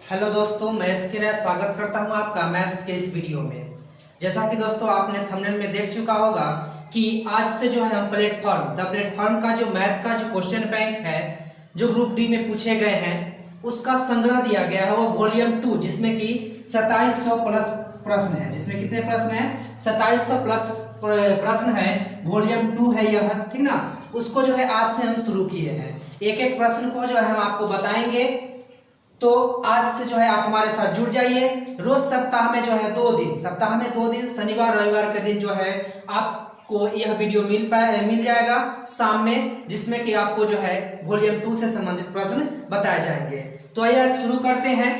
Hello दोस्तों, मैं SK स्वागत करता हूं आपका मैथ्स के इस वीडियो में। जैसा कि दोस्तों आपने थंबनेल में देख चुका होगा कि आज से जो है हम प्लेटफॉर्म का जो मैथ का जो क्वेश्चन बैंक है जो ग्रुप डी में पूछे गए हैं उसका संग्रह दिया गया है, वो वॉल्यूम 2, जिसमें कि 2700 प्लस प्रश्न है। जिसमें कितने प्रश्न है? 2700 प्लस प्रश्न है, वॉल्यूम 2 है यह, ठीक ना। उसको जो है आज से हम शुरू किए हैं। एक एक प्रश्न को जो है हम आपको बताएंगे। तो आज से जो है आप हमारे साथ जुड़ जाइए। रोज सप्ताह में जो है 2 दिन, सप्ताह में 2 दिन शनिवार रविवार के दिन जो है आपको यह वीडियो मिल जाएगा शाम में, जिसमें कि आपको जो है वॉल्यूम 2 से संबंधित प्रश्न बताए जाएंगे। तो आइए शुरू करते हैं,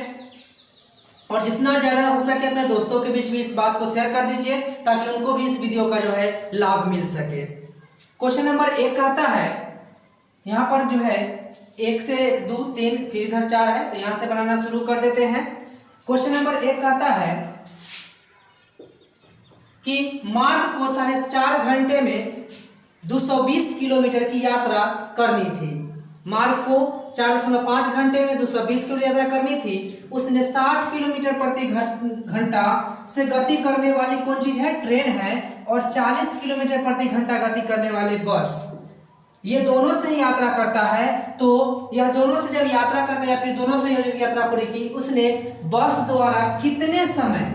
और जितना ज्यादा हो सके अपने दोस्तों के बीच भी इस बात को शेयर कर दीजिए ताकि उनको भी इस वीडियो का जो है लाभ मिल सके। क्वेश्चन नंबर 1 कहता है, यहाँ पर जो है 1 से 2 3 फिर इधर 4 है, तो यहां से बनाना शुरू कर देते हैं। क्वेश्चन नंबर 1 कहता है कि मार्क को 4.5 घंटे में 220 किलोमीटर की यात्रा करनी थी। मार्क को 4.5 घंटे में 220 किलोमीटर यात्रा करनी थी। उसने 60 किलोमीटर प्रति घंटा से गति करने वाली कौन चीज है? ट्रेन है। और 40 किलोमीटर प्रति घंटा गति करने वाली बस, ये दोनों से यात्रा करता है। तो यह दोनों से जब यात्रा करता है या फिर दोनों से यात्रा पूरी की, उसने बस द्वारा कितने समय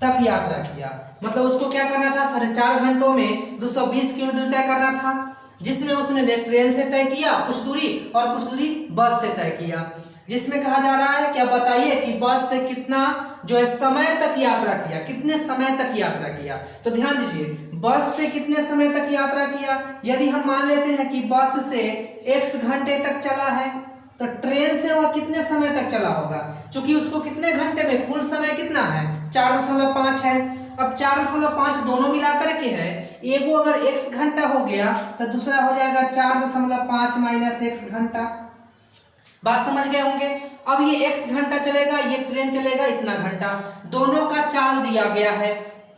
तक यात्रा किया? मतलब उसको क्या करना था? 4.5 घंटों में 220 किलोमीटर तय करना था, जिसमें उसने ट्रेन से तय किया कुछ दूरी और कुछ दूरी बस से तय किया। जिसमें कहा जा रहा है क्या बताइए कि बस से कितना जो है समय तक यात्रा किया, कितने समय तक यात्रा किया। तो ध्यान दीजिए, बस से कितने समय तक यात्रा किया। यदि हम मान लेते हैं कि बस से x घंटे तक चला है, तो ट्रेन से वह कितने समय तक चला होगा? क्योंकि उसको कितने घंटे में, कुल समय कितना है? 4.5 है। अब 4.5 दोनों मिलाकर के है, एगो अगर x घंटा हो गया तो दूसरा हो जाएगा 4.5 माइनस x घंटा। बात समझ गए होंगे। अब ये x घंटा चलेगा, ये ट्रेन चलेगा इतना घंटा। दोनों का चाल दिया गया है,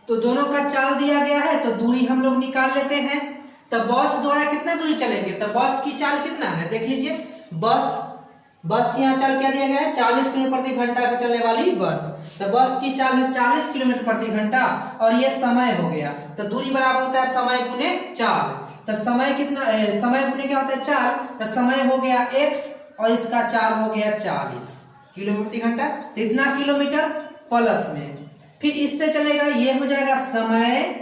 तो दोनों का चाल दिया गया है तो दूरी हम लोग निकाल लेते हैं। तो बस द्वारा कितना दूरी चलेंगे? तो बस की चाल कितना है देख लीजिए। बस की यहाँ चाल क्या दिया गया है? 40 किलोमीटर प्रति घंटा का चलने वाली बस। तो बस की चाल है 40 किलोमीटर प्रति घंटा, और ये समय हो गया। तो दूरी बराबर होता है समय गुने चाल। तो समय कितना, समय गुने क्या होता है? चाल। तो समय हो गया x और इसका चाल हो गया 40 किलोमीटर प्रति घंटा। तो इतना किलोमीटर प्लस में फिर इससे चलेगा, ये हो जाएगा समय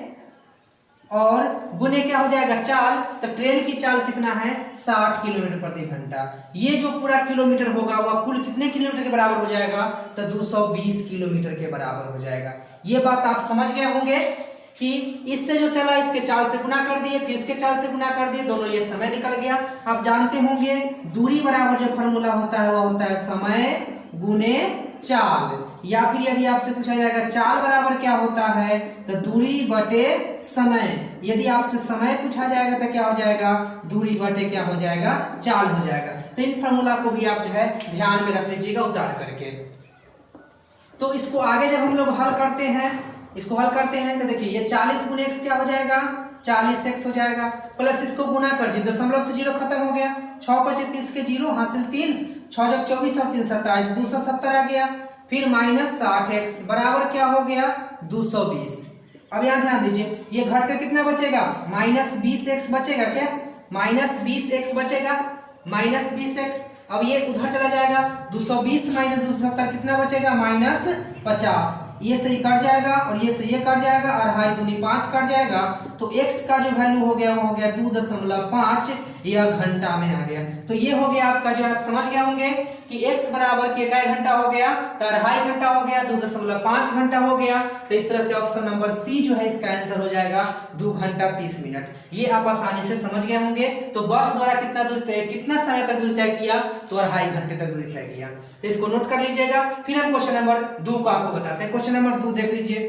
और गुने क्या हो जाएगा? चाल। तो ट्रेन की चाल कितना है? 60 किलोमीटर प्रति घंटा। ये जो पूरा किलोमीटर होगा वह कुल कितने किलोमीटर के बराबर हो जाएगा? तो 220 किलोमीटर के बराबर हो जाएगा। ये बात आप समझ गए होंगे कि इससे जो चला इसके चाल से गुना कर दिए, फिर इसके चाल से गुना कर दिए, दोनों ये समय निकल गया। आप जानते होंगे दूरी बराबर जो फॉर्मूला होता है वह होता है समय गुने चाल। या फिर यदि आपसे पूछा जाएगा चाल बराबर क्या होता है, तो दूरी बटे समय। यदि आपसे समय पूछा जाएगा तो क्या हो जाएगा? दूरी बटे क्या हो जाएगा? चाल हो जाएगा। तो इन फॉर्मूला को भी आप जो है ध्यान में रख लीजिएगा उतार करके। तो इसको आगे जब हम लोग हल करते हैं तो देखिए ये 40 गुने x क्या हो जाएगा? 40x हो जाएगा। प्लस इसको गुना कर दीजिए, दशमलव से 0 खत्म हो गया। 6 × 5 = 30 के 0 हासिल 3, 6 × 24 और 3 = 27, 270 आ गया। फिर माइनस 60x बराबर क्या हो गया? 220। अब यहाँ ध्यान दीजिए, ये घट कर कितना बचेगा? माइनस 20x बचेगा। क्या? माइनस 20x बचेगा, माइनस 20x। अब ये उधर चला जाएगा, 220 माइनस 270 कितना बचेगा? माइनस 50। ये से कट जाएगा और ये से ये कट जाएगा, और 2 दूनी 5 कट जाएगा। तो x का जो वैल्यू हो गया वो हो गया 2.5, यह घंटा में आ गया। तो ये हो गया आपका, जो आप समझ गए होंगे कि x बराबर के क्या घंटा हो गया? तो 2.5 घंटा हो गया, 2.5 घंटा हो गया। तो इस तरह से ऑप्शन नंबर सी जो है इसका आंसर हो जाएगा 2 घंटा 30 मिनट। ये आप आसानी से समझ गए होंगे। तो बस द्वारा कितना समय तक दूरी तय किया? तो 2.5 घंटे तक दूरी तय किया। तो इसको नोट कर लीजिएगा। फिर हम क्वेश्चन नंबर 2 को आपको बताते हैं। क्वेश्चन नंबर 2 देख लीजिए।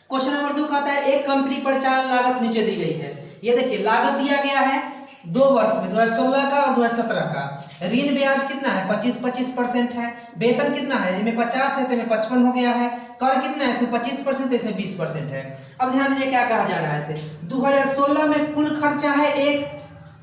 क्वेश्चन नंबर 2 कहता है एक कंपनी परिचालन लागत नीचे दी गई है। ये देखिए लागत दिया गया है 2 वर्ष में, 2016 का और 2017 का। ऋण ब्याज कितना है? 25% है। वेतन कितना है? इसमें 50 है तो इसमें 55 हो गया है। कर कितना है? इसमें 25% तो इसमें 20% है। अब ध्यान दीजिए क्या कहा जा रहा है इसे। 2016 में कुल खर्चा है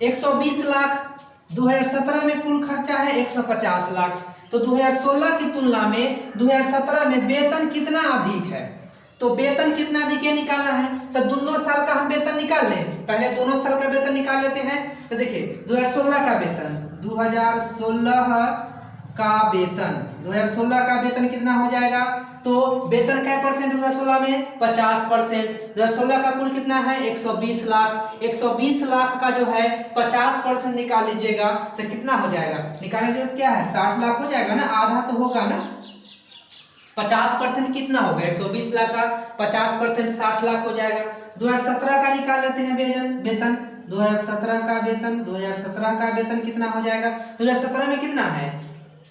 120 लाख, 2017 में कुल खर्चा है 150 लाख। तो 2016 की तुलना में 2017 में वेतन कितना अधिक है, तो वेतन कितना अधिक है निकालना है। तो दोनों साल का हम वेतन निकाल लें, पहले दोनों साल का वेतन निकाल लेते हैं। तो देखिए 2016 का वेतन, 2016 का वेतन कितना हो जाएगा, तो वेतन क्या परसेंट 2016 में 50%। 2016 का कुल कितना है 120 लाख। 120 लाख का जो है 50% निकाल लीजिएगा तो कितना हो जाएगा, निकालने की जरूरत क्या है, 60 लाख हो जाएगा ना, आधा तो होगा ना। 50% कितना होगा, 120 लाख का 50% 60 लाख हो जाएगा। 2017 का निकाल लेते हैं वेतन। 2017 का वेतन कितना हो जाएगा, 2017 में कितना है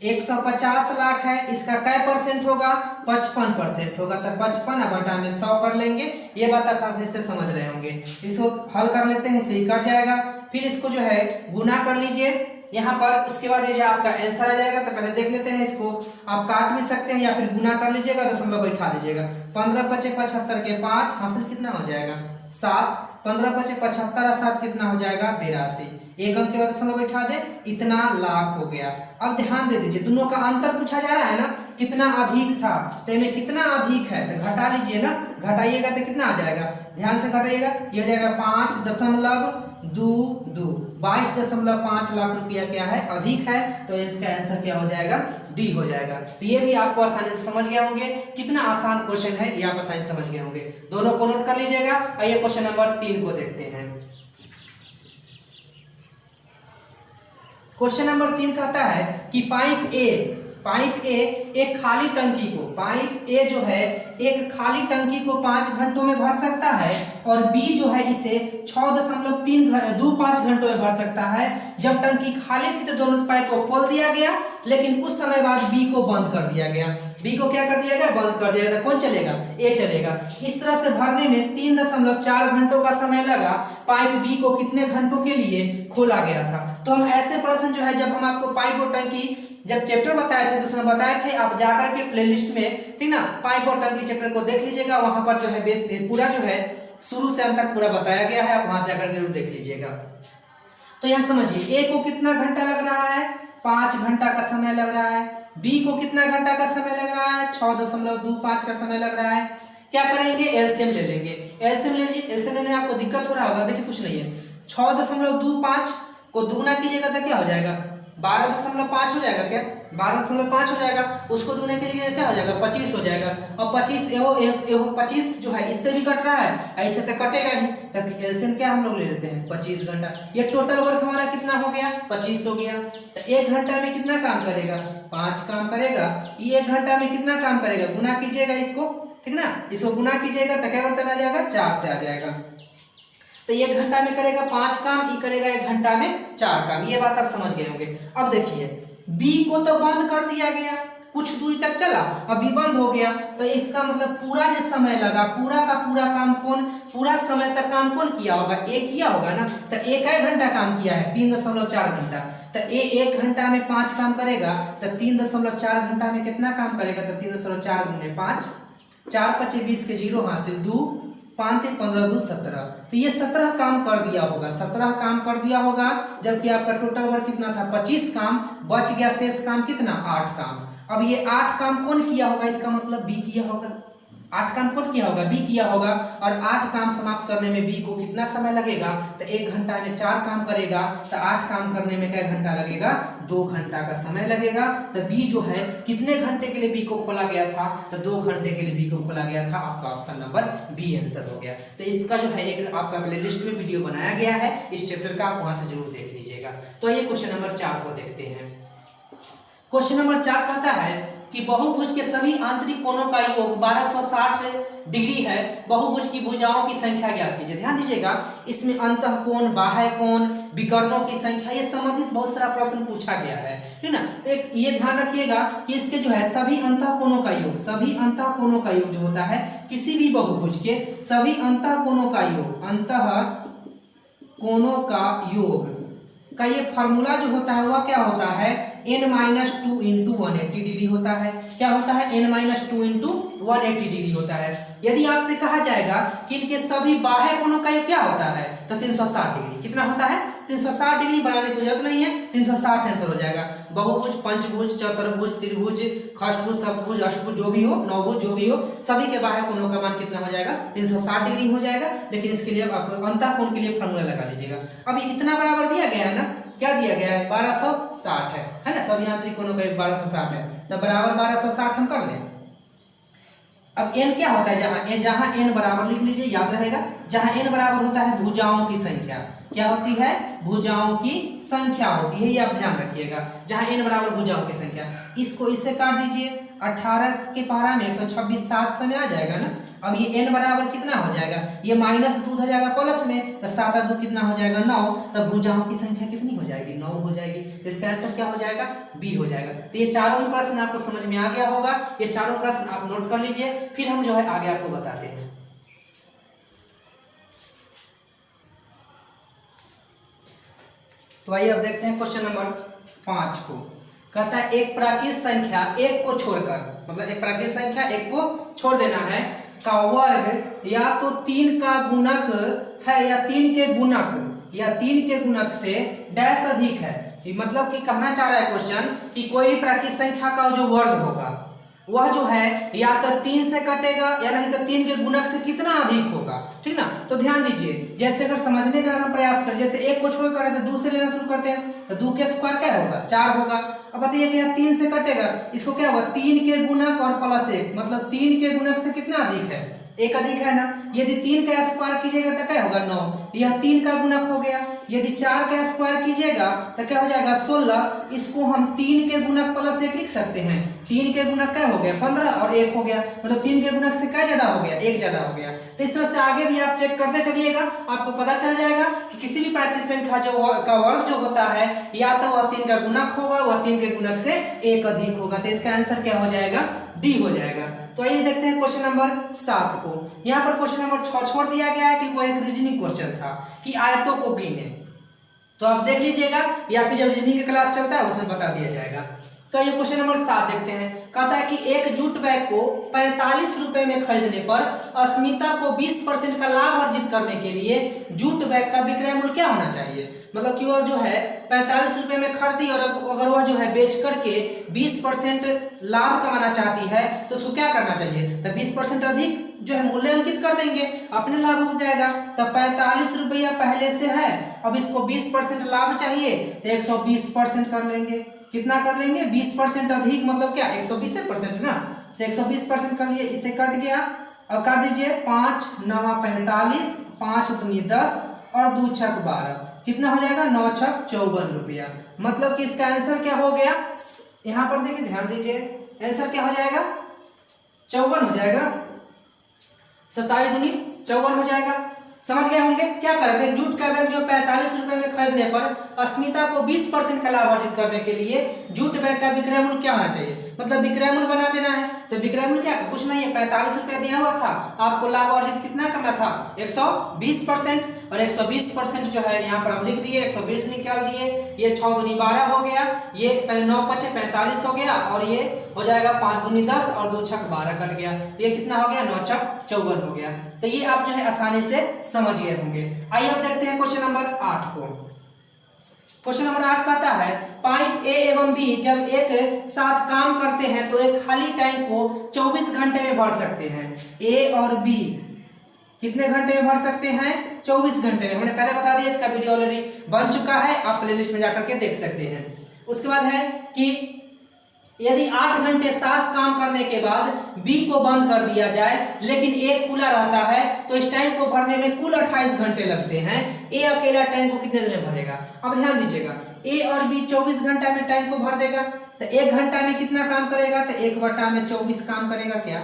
150 लाख है, इसका क्या परसेंट होगा, 55% होगा। तो 55 बटा में 100 कर लेंगे, ये बात आप खास से समझ रहे होंगे। इसको हल कर लेते हैं, सही कट जाएगा। फिर इसको जो है गुना कर लीजिए यहाँ पर, उसके बाद ये जो आपका आंसर आ जाएगा। तो पहले देख लेते हैं, इसको आप काट भी सकते हैं या फिर गुना कर लीजिएगा, दशमलव बैठा दीजिएगा। 15 पचे 75 के 5 हासिल कितना हो जाएगा 7। 15 पचे 75 और 7 कितना हो जाएगा 82। एक अंक के बाद दशमलव बैठा दे, इतना लाख हो गया। अब ध्यान दे दीजिए, दोनों का अंतर पूछा जा रहा है ना, कितना अधिक था, तो इनमें कितना अधिक है तो घटा लीजिए ना, घटाइएगा तो कितना आ जाएगा, ध्यान से घटाइएगा, ये हो जाएगा 5.22, 22.5 लाख रुपया क्या है अधिक है। तो इसका आंसर क्या हो जाएगा, डी हो जाएगा। तो ये भी आपको आसानी से समझ गए होंगे, कितना आसान क्वेश्चन है ये आप आसानी से समझ गए होंगे। दोनों को नोट कर लीजिएगा। आइए क्वेश्चन नंबर 3 को देखते हैं। क्वेश्चन नंबर 3 कहता है कि पाइप ए एक खाली टंकी को, पाइप ए जो है एक खाली टंकी को 5 घंटों में भर सकता है और बी जो है इसे 6.25 घंटों में भर सकता है। जब टंकी खाली थी तो दोनों पाइप को खोल दिया गया, लेकिन कुछ समय बाद बी को बंद कर दिया गया। बी को क्या कर दिया गया, बंद कर दिया गया। तो कौन चलेगा, ए चलेगा। इस तरह से भरने में 3.4 घंटों का समय लगा। पाइप बी को कितने घंटों के लिए खोला गया था। तो हम ऐसे प्रश्न जो है, जब हम आपको पाइप और टंकी जब चैप्टर बताए थे तो उसमें बताए थे, आप जाकर के प्लेलिस्ट में, ठीक ना, पाइप और टंकी चैप्टर को देख लीजिएगा। वहां पर जो है बेस पूरा जो है शुरू से अंत तक पूरा बताया गया है, आप वहां से जाकर जरूर देख लीजिएगा। तो यहाँ समझिए, ए को कितना घंटा लग रहा है, 5 घंटा का समय लग रहा है। बी को कितना घंटा का समय लग रहा है, 6.25 का समय लग रहा है। क्या करेंगे, एलसीएम ले लेंगे। एलसीएम ले लीजिए। एलसीएम लेने में आपको दिक्कत हो रहा होगा, देखिए कुछ नहीं है, 6.25 को दुगना कीजिएगा तो क्या हो जाएगा, 12.5 हो जाएगा। क्या 12.5 हो जाएगा। उसको दुगने के लिए क्या हो जाएगा, 25 हो जाएगा। और 25 जो है इससे भी कट रहा है, ऐसे तो कटेगा ही। तो एलसीएम क्या हम लोग ले लेते हैं 25 घंटा। ये टोटल वर्क हमारा कितना हो गया, 25 हो गया। तो 1 घंटा में कितना काम करेगा, 5 काम करेगा। ये 1 घंटा में कितना काम करेगा, गुना कीजिएगा इसको, ठीक ना, इसको गुना कीजिएगा तो क्या बर्तन आ जाएगा, 4 से आ जाएगा। तो 1 घंटा में करेगा 5 काम, ये करेगा 1 घंटा में 4 काम। ये बात आप समझ गए होंगे। अब देखिए, बी को तो बंद कर दिया गया, कुछ दूरी तक चला, अभी बंद हो गया। तो इसका मतलब पूरा जो समय लगा, पूरा का पूरा काम कौन, पूरा समय तक काम कौन किया होगा, ए किया होगा ना। तो 1 घंटा काम किया है, 3.4 घंटा। तो ए 1 घंटा में 5 काम करेगा, तो 3.4 घंटा में कितना काम करेगा, तो 3.4 गुने 5, 4 5 20 के 0 हासिल 2, 5 15 2 17। तो ये 17 काम कर दिया होगा, 17 काम कर दिया होगा। जबकि आपका टोटल वर्क कितना था, 25 काम, बच गया शेष काम कितना, 8 काम। अब ये 8 काम कौन किया होगा, इसका मतलब बी किया होगा। 8 काम कौन किया होगा, बी किया होगा। और 8 काम समाप्त करने में बी को कितना समय लगेगा, तो 1 घंटा में 4 काम करेगा, तो 8 काम करने में क्या घंटा लगेगा, 2 घंटा का समय लगेगा। तो बी जो है कितने घंटे के लिए बी को खोला गया था, तो 2 घंटे के लिए बी को खोला गया था। आपका ऑप्शन नंबर बी आंसर हो गया। तो इसका जो है एक आपका प्लेलिस्ट में वीडियो बनाया गया है इस चैप्टर का, आप वहां से जरूर देख लीजिएगा। तो ये क्वेश्चन नंबर 4 को देखते हैं। क्वेश्चन नंबर 4 कहता है कि बहुभुज के सभी आंतरिक कोणों का योग 1260 डिग्री है। बहुभुज की भुजाओं की संख्या ज्ञात कीजिए। ध्यान दीजिएगा, इसमें अंतः कोण, बाह्य कोण, विकर्णों की संख्या, ये संबंधित बहुत सारा प्रश्न पूछा गया है, ठीक ना। तो एक ये ध्यान रखिएगा कि इसके जो है सभी अंतः कोणों का योग, सभी अंतः कोणों का योग जो होता है किसी भी बहुभुज के सभी अंतः कोणों का योग, अंतः कोणों का योग का ये फॉर्मूला जो होता है वह क्या होता है, n-2 × 180 डिग्री होता है। क्या होता है, n-2 × 180 डिग्री होता है। यदि आपसे कहा जाएगा कि इनके सभी बाह्य कोणों का योग क्या होता है, तो 360 डिग्री। कितना होता है, 360 डिग्री बनाने की जरूरत नहीं है, 360 आंसर हो जाएगा। बहुभुज, पंचभुज, चतुर्भुज, त्रिभुज, खष्टभुज, सप्तभुज, अष्टभुज जो भी हो, नवभुज जो भी हो, सभी के बाह्य कोणों का मान कितना हो जाएगा 360 डिग्री हो जाएगा। लेकिन इसके लिए आप अंतः कोण के लिए फॉर्मूला लगा लीजिएगा। अभी इतना बराबर दिया गया है ना, क्या दिया गया है 1260 है ना, सब यांत्रिक कोणों का 1260 है, तो बराबर 1260 हम कर लें। अब n क्या होता है, जहां n बराबर लिख लीजिए, याद रहेगा, जहां n बराबर होता है भुजाओं की संख्या, क्या होती है, भुजाओं की संख्या होती है, ये आप ध्यान रखिएगा, जहां n बराबर भुजाओं की संख्या। इसको इससे काट दीजिए, 18 के पारा में 126 7 समय आ जाएगा ना। अब ये n बराबर कितना हो जाएगा, ये माइनस 2 हो जाएगा प्लस में, तो 7 और 2 कितना हो जाएगा 9, तब भुजाओं की संख्या कितनी हो जाएगी 9 हो जाएगी। इसका आंसर क्या हो जाएगा, बी हो जाएगा। तो ये चारों ही प्रश्न आपको समझ में आ गया होगा, ये चारों प्रश्न आप नोट कर लीजिए, फिर हम जो है आगे आपको बताते हैं। तो आइए अब देखते हैं क्वेश्चन नंबर 5 को। कहता है एक प्राकृत संख्या एक को छोड़कर, मतलब एक प्राकृत संख्या एक को छोड़ देना है का वर्ग या तो 3 का गुणक है या 3 के गुणक या 3 के गुणक से डैश अधिक है। मतलब कि कहना चाह रहा है क्वेश्चन कि कोई भी प्राकृत संख्या का जो वर्ग होगा वह जो है या तो 3 से कटेगा या नहीं तो 3 के गुणक से कितना अधिक होगा, ठीक ना। तो ध्यान दीजिए, जैसे अगर समझने का हम प्रयास करें, जैसे एक को छोड़ कर तो 2 से लेना शुरू करते हैं, तो 2 के स्क्वायर क्या होगा 4 होगा। अब बताइए कि 3 से कटेगा, इसको क्या होगा 3 के गुणक और प्लस 1, मतलब 3 के गुणक से कितना अधिक है, 1 अधिक है ना। यदि 3 का स्क्वायर कीजिएगा तो क्या होगा 9, यह 3 का गुणक हो गया। यदि 4 का स्क्वायर कीजिएगा तो क्या हो जाएगा 16, इसको हम 3 के गुणक प्लस 1 लिख सकते हैं। 3 के गुणक क्या हो गया 15 और 1 हो गया, मतलब 3 के गुणक से क्या ज्यादा हो गया 1 ज्यादा हो गया। तो इस तरह से आगे भी आप चेक करते चलिएगा, आपको पता चल जाएगा कि किसी भी प्राकृत संख्या का वर्ग जो होता है या तो वह 3 का गुणक होगा, वह 3 के गुणक से 1 अधिक होगा। तो इसका आंसर क्या हो जाएगा, डी हो जाएगा। तो आइए देखते हैं क्वेश्चन नंबर 7 को। यहाँ पर क्वेश्चन नंबर 6 छोड़ दिया गया है कि वो एक रीजनिंग क्वेश्चन था कि आयतों को गिने, तो आप देख लीजिएगा या फिर जब रीजनिंग का क्लास चलता है उसमें बता दिया जाएगा। तो ये क्वेश्चन नंबर 7 देखते हैं। कहता है कि एक जूट बैग को 45 रुपए में खरीदने पर अस्मिता को 20% का लाभ अर्जित करने के लिए जूट बैग का विक्रय मूल्य क्या होना चाहिए। मतलब कि वह जो है 45 रुपए में खरीदी और अगर वह जो है बेच करके 20% लाभ कमाना चाहती है तो उसको क्या करना चाहिए, तो 20% अधिक जो है मूल्य अंकित कर देंगे, अपने लाभ हो जाएगा। तो 45 रुपया पहले से है, अब इसको 20% लाभ चाहिए तो 120% कर लेंगे। कितना कर लेंगे 20% अधिक, मतलब क्या 120% ना, तो 120% कर लिए, इसे कट गया। अब कर दीजिए 5 9 45, 5 दूनी 10 और 2 छक 12, कितना हो जाएगा 9 छक 54 रुपया। मतलब कि इसका आंसर क्या हो गया, यहाँ पर देखिए ध्यान दीजिए, आंसर क्या हो जाएगा 54 हो जाएगा, 27 दूनी 54 हो जाएगा। समझ गए होंगे क्या कर रहे थे, जूट का बैग जो 45 रुपए में खरीदने पर अस्मिता को 20% का लाभ अर्जित करने के लिए जूट बैग का विक्रय मूल्य क्या होना चाहिए, मतलब विक्रय मूल्य बना देना है। तो विक्रय मूल्य क्या कुछ नहीं है, 45 रुपया दिया हुआ था, आपको लाभ अर्जित कितना करना था 120%, और 120% जो है यहाँ पर हम लिख दिए, 120 निकाल दिए, ये 6 दूनी 12 हो गया, ये 9 5 45 हो गया, और ये हो जाएगा 5 दूनी 10 और 2 छक 12 कट गया, ये कितना हो गया 9 छक 54 हो गया। तो ये आप जो है आसानी से समझ गए होंगे। आइए अब देखते हैं क्वेश्चन नंबर 8 को। क्वेश्चन नंबर 8 कहता है पाइप ए एवं बी जब एक साथ काम करते हैं तो एक खाली टैंक को 24 घंटे में भर सकते हैं। ए और बी कितने घंटे में भर सकते हैं 24 घंटे में। हमने पहले बता दिया, इसका वीडियो ऑलरेडी बन चुका है, आप प्लेलिस्ट में जाकर के देख सकते हैं। उसके बाद है कि यदि 8 घंटे साथ काम करने के बाद बी को बंद कर दिया जाए लेकिन ए खुला रहता है तो इस टैंक को भरने में कुल 28 घंटे लगते हैं। ए अकेला टैंक को कितने देर में भरेगा। अब ध्यान दीजिएगा, ए और बी 24 घंटा में टैंक को भर देगा, तो 1 घंटा में कितना काम करेगा, तो 1/24 काम करेगा। क्या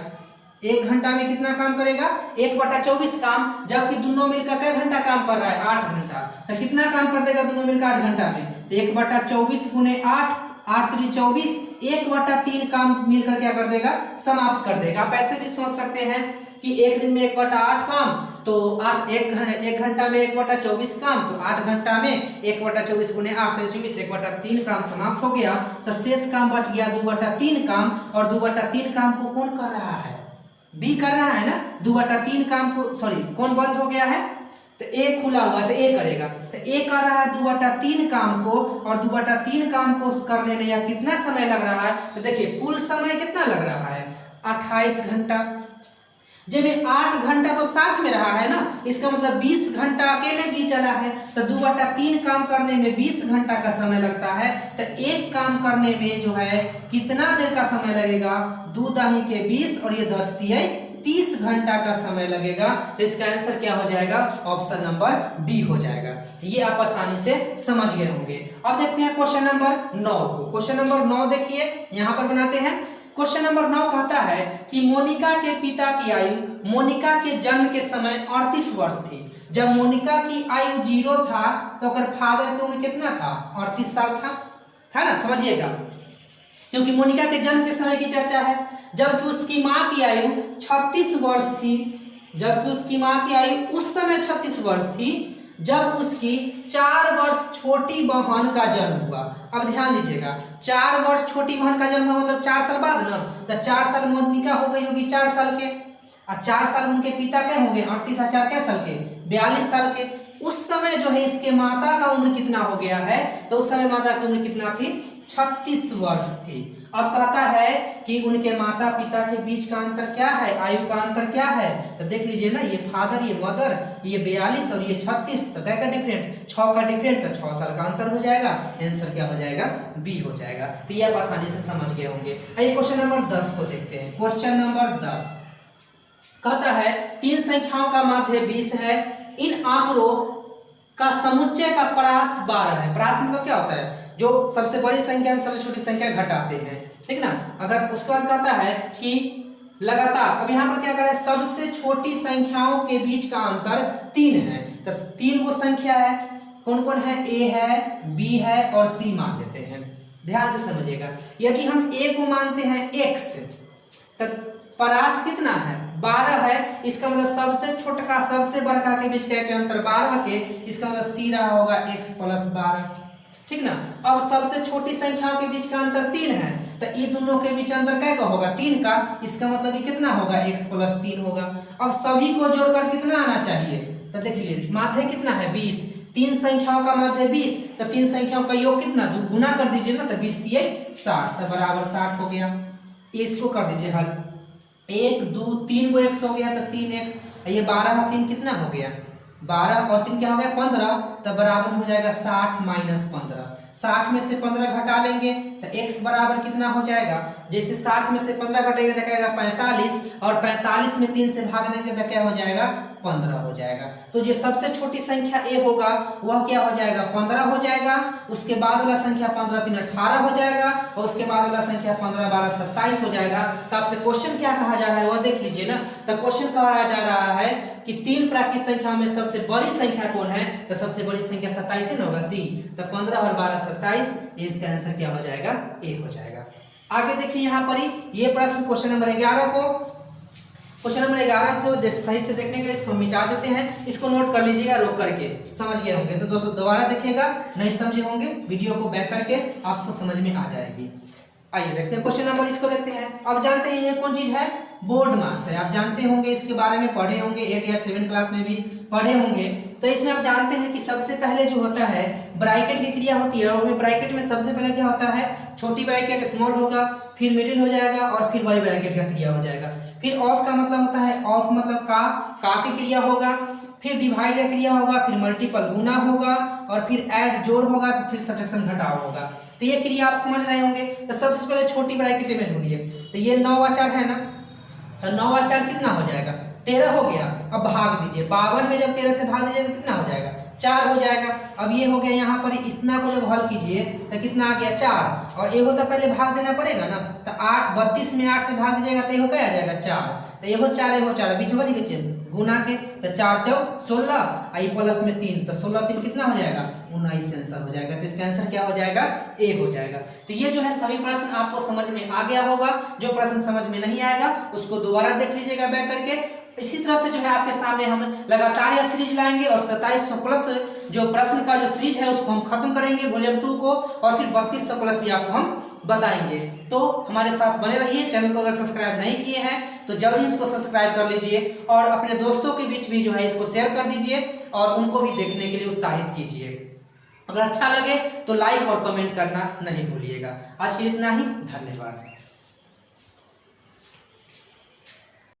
1 घंटा में कितना काम करेगा 1/24 काम, जबकि दोनों मिलकर कई घंटा काम कर रहा है 8 घंटा, तो कितना काम कर देगा दोनों मिलकर 8 घंटा में, तो 1/24 गुने 8, 8 3 24, 1/3 काम मिलकर क्या कर देगा समाप्त कर देगा। आप ऐसे भी सोच सकते हैं कि एक दिन में 1/8 काम, तो 1 घंटा में 1/24 काम, तो 8 घंटा में 1/24 गुने 8 24, 1/3 काम समाप्त हो गया। तो शेष काम बच गया 2/3 काम, और 2/3 काम को कौन कर रहा है, बी कर रहा है ना। 2/3 काम को, सॉरी कौन बंद हो गया है, तो ए खुला हुआ है तो ए करेगा, तो ए कर रहा है 2/3 काम को, और 2/3 काम को करने में यह कितना समय लग रहा है, तो देखिए कुल समय कितना लग रहा है 28 घंटा। जब ये 8 घंटा तो साथ में रहा है ना, इसका मतलब 20 घंटा अकेले भी चला है, तो 2/3 काम करने में 20 घंटा का समय लगता है, तो एक काम करने में जो है कितना देर का समय लगेगा, 2 दाही के 20 और ये 10 तिहाई 30 घंटा का समय लगेगा। तो इसका आंसर क्या हो जाएगा, ऑप्शन नंबर डी हो जाएगा। ये आप आसानी से समझ गए होंगे। अब देखते हैं क्वेश्चन नंबर 9 को। क्वेश्चन नंबर 9 देखिए यहां पर बनाते हैं। क्वेश्चन नंबर 9 कहता है कि मोनिका के पिता की आयु मोनिका के जन्म के समय 38 वर्ष थी। जब मोनिका की आयु 0 था तो अगर फादर की उम्र कितना था, 38 साल था ना, समझिएगा, क्योंकि मोनिका के जन्म के समय की चर्चा है। जबकि उसकी मां की आयु 36 वर्ष थी, जबकि उसकी मां की आयु उस समय 36 वर्ष थी जब उसकी 4 वर्ष छोटी बहन का जन्म हुआ। अब ध्यान दीजिएगा, 4 वर्ष छोटी बहन का जन्म हुआ मतलब 4 साल बाद ना, तो 4 साल मोनिका हो गई होगी 4 साल के, और 4 साल उनके पिता के होंगे 38 और 4 क्या साल के, 42 साल के। उस समय जो है इसके माता का उम्र कितना हो गया है, तो उस समय माता की उम्र कितना थी, 36 वर्ष थी। अब कहता है कि उनके माता पिता के बीच का अंतर क्या है, आयु का अंतर क्या है, तो देख लीजिए ना, ये फादर ये मदर, ये 42 और ये 36, तो क्या का डिफरेंट, 6 का डिफरेंट, तो 6 साल का अंतर हो जाएगा। आंसर क्या हो जाएगा, बी हो जाएगा। तो ये आप आसानी से समझ गए होंगे। आइए क्वेश्चन नंबर 10 को देखते हैं। क्वेश्चन नंबर 10 कहता है 3 संख्याओं का माध्य 20 है, इन आंकड़ों का समुच्चय का परास 12 है। परास मतलब क्या होता है, जो सबसे बड़ी संख्या में सबसे छोटी संख्या घटाते हैं, ठीक ना। अगर उसके बाद कहता है कि लगातार, अब यहाँ पर क्या करें, सबसे छोटी संख्याओं के बीच का अंतर 3 है, तो 3 वो संख्या है, कौन कौन है, ए है, बी है और सी मान लेते हैं। ध्यान से समझिएगा, यदि हम ए को मानते हैं x, तो परास कितना है, 12 है, इसका मतलब सबसे छोटका सबसे बड़का के बीच का अंतर 12 के, इसका मतलब सी रहा होगा x + 12, ठीक ना। अब सबसे छोटी संख्याओं के बीच का अंतर 3 है, तो ये दोनों के बीच अंतर क्या का होगा, 3 का, इसका मतलब ये कितना होगा, x + 3 होगा। अब सभी को जोड़कर कितना आना चाहिए, तो देख लीजिए माध्य कितना है 20, 3 संख्याओं का माध्य 20, तो 3 संख्याओं का योग कितना, जो गुना कर दीजिए ना, तो 20 तिहाई 60, तो बराबर 60 हो गया। इसको कर दीजिए हल, 1 2 3 को x हो गया, तो 3x, ये 12 और 3 कितना हो गया, 12 और 3 क्या हो गया 15, तो बराबर हो जाएगा 60 - 15। 60 में से 15 घटा लेंगे तो x बराबर कितना हो जाएगा, जैसे 60 में से 15 घटेगा तो क्या 45, और 45 में 3 से भाग देंगे तो क्या हो जाएगा, 15 हो जाएगा। तो जो सबसे छोटी संख्या a होगा वह क्या हो जाएगा, 15 हो जाएगा। उसके बाद वाला संख्या 15 3 18 हो जाएगा, और उसके बाद वाला संख्या 15 12 27 हो जाएगा। तो आपसे क्वेश्चन क्या कहा जा रहा है वह देख लीजिए ना। तो क्वेश्चन कहा जा रहा है कि 3 प्राकृतिक संख्याओं में सबसे बड़ी संख्या कौन है, तो सबसे बड़ी संख्या 27 ही ना होगा, सी। तो 15 और 12 27, इसका आंसर क्या हो जाएगा, ए हो जाएगा। आगे देखिए यहाँ पर ही ये प्रश्न क्वेश्चन नंबर 11 को, क्वेश्चन नंबर 11 को सही से देखने के लिए इसको मिटा देते हैं, इसको नोट कर लीजिएगा रोक करके, समझ गए होंगे। तो दोस्तों दोबारा देखिएगा, नहीं समझे होंगे वीडियो को बैक करके आपको समझ में आ जाएगी। आइए देखते हैं क्वेश्चन नंबर, इसको देखते हैं। अब जानते हैं ये कौन चीज है, बोर्ड मास है। आप जानते होंगे, इसके बारे में पढ़े होंगे, 8 या 7 क्लास में भी पढ़े होंगे। तो इसमें आप जानते हैं कि सबसे पहले जो होता है ब्रैकेट की क्रिया होती है, और ब्रैकेट में सबसे पहले क्या होता है, छोटी ब्रैकेट स्मॉल होगा, फिर मिडिल हो जाएगा, और फिर बड़ी ब्रैकेट का क्रिया हो जाएगा। फिर ऑफ का मतलब होता है, ऑफ मतलब का की क्रिया होगा, फिर डिवाइड का क्रिया होगा, फिर मल्टीपल गुना होगा, और फिर ऐड जोड़ होगा, फिर सब्ट्रैक्शन घटाव होगा। तो ये क्रिया आप समझ रहे होंगे। तो सबसे पहले छोटी ब्रैकेट में ढूंढिए, तो ये 9 और 4 है ना, तो 9 और 4 कितना हो जाएगा, 13 हो गया। अब भाग दीजिए, 52 में जब 13 से भाग दीजिए तो कितना हो जाएगा, 4 हो जाएगा। अब ये हो गया, यहाँ पर इतना को जब हल कीजिए तो कितना आ गया, 4, और ये तो पहले भाग देना पड़ेगा ना, तो 32 में 8 से भाग दीजिएगा तो ये क्या आ जाएगा, 4। तो ये 4 बीच में बच गए गुना के, तो 4 4 16, आई प्लस में 3, तो 16 3 कितना हो जाएगा, 19 आंसर हो जाएगा। तो इसका आंसर क्या हो जाएगा, ए हो जाएगा। तो ये जो है सभी प्रश्न आपको समझ में आ गया होगा। जो प्रश्न समझ में नहीं आएगा उसको दोबारा देख लीजिएगा बैक करके। इसी तरह से जो है आपके सामने हम लगातार यह सीरीज लाएंगे, और 2700 प्लस जो प्रश्न का जो सीरीज है उसको हम खत्म करेंगे वॉल्यूम 2 को, और फिर 3200 प्लस भी आपको हम बताएंगे। तो हमारे साथ बने रहिए। चैनल को अगर सब्सक्राइब नहीं किए हैं तो जल्दी इसको सब्सक्राइब कर लीजिए, और अपने दोस्तों के बीच भी जो है इसको शेयर कर दीजिए, और उनको भी देखने के लिए उत्साहित कीजिए। अगर अच्छा लगे तो लाइक और कमेंट करना नहीं भूलिएगा। आज के लिए इतना ही, धन्यवाद।